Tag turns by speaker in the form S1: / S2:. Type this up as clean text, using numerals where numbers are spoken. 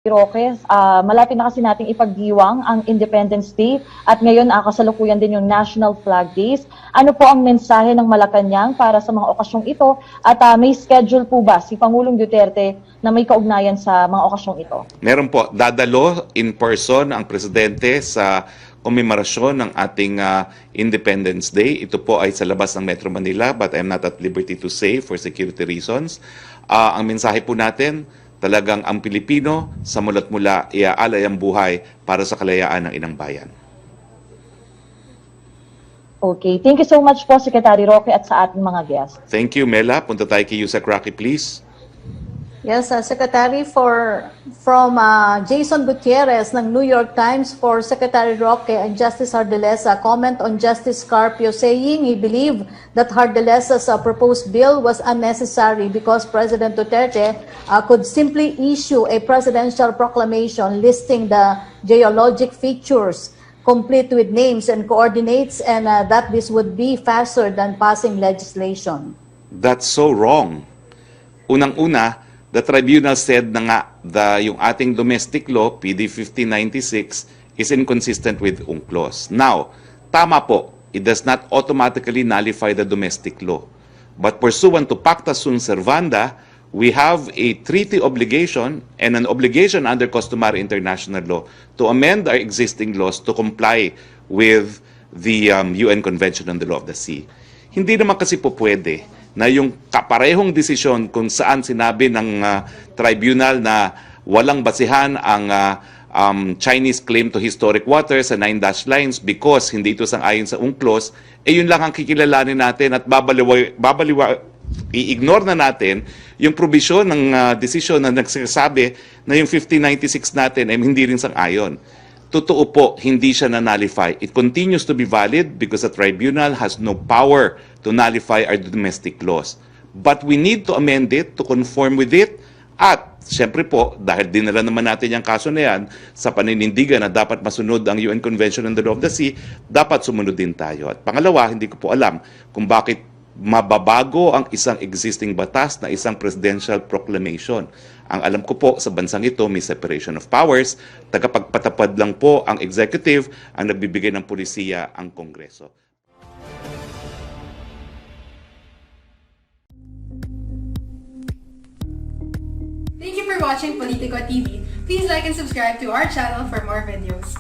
S1: Roque, malapit na kasi nating ipagdiwang ang Independence Day at ngayon kasalukuyan din yung National Flag Days. Ano po ang mensahe ng Malacanang para sa mga okasyong ito at may schedule po ba si Pangulong Duterte na may kaugnayan sa mga okasyong ito?
S2: Meron po, dadalo in person ang Presidente sa komemarasyon ng ating Independence Day. Ito po ay sa labas ng Metro Manila but I'm not at liberty to say for security reasons. Ang mensahe po natin, talagang ang Pilipino sa mula't mula iaalay ang buhay para sa kalayaan ng inang bayan.
S1: Okay, thank you so much po Secretary Roque at sa ating mga guests.
S2: Thank you, Mela. Punta tayo kay Yusek Rocky, please.
S3: Yes, Secretary, from Jason Gutierrez ng New York Times for Secretary Roque and Justice Hardilesa, comment on Justice Carpio saying he believed that Hardilesa's proposed bill was unnecessary because President Duterte could simply issue a presidential proclamation listing the geologic features complete with names and coordinates and that this would be faster than passing legislation.
S2: That's so wrong. Unang-una, the tribunal said na nga yung ating domestic law, PD 1596, is inconsistent with UNCLOS. Now, tama po, it does not automatically nullify the domestic law. But pursuant to Pacta Sunt Servanda, we have a treaty obligation and an obligation under customary international law to amend our existing laws to comply with the UN Convention on the Law of the Sea. Hindi naman kasi po pwede na yung kaparehong desisyon kung saan sinabi ng tribunal na walang basihan ang Chinese claim to historic waters sa 9 dash lines because hindi ito sang-ayon sa UNCLOS, yun lang ang kikilalanin natin at i-ignore na natin yung provision ng desisyon na nagsasabi na yung 1596 natin ay hindi rin sang-ayon. Totoo po, hindi siya na-nullify. It continues to be valid because the tribunal has no power to nullify our domestic laws. But we need to amend it to conform with it. At, siyempre po, dahil dinala naman natin yung kaso na yan sa paninindigan na dapat masunod ang UN Convention on the Law of the Sea, dapat sumunod din tayo. At pangalawa, hindi ko po alam kung bakit mababago ang isang existing batas na isang presidential proclamation. Ang alam ko po sa bansang ito may separation of powers, tagapagpatupad lang po ang executive, ang nagbibigay ng pulisiya ang Kongreso.
S4: Thank you for watching Politico TV. Please like and subscribe to our channel for more videos.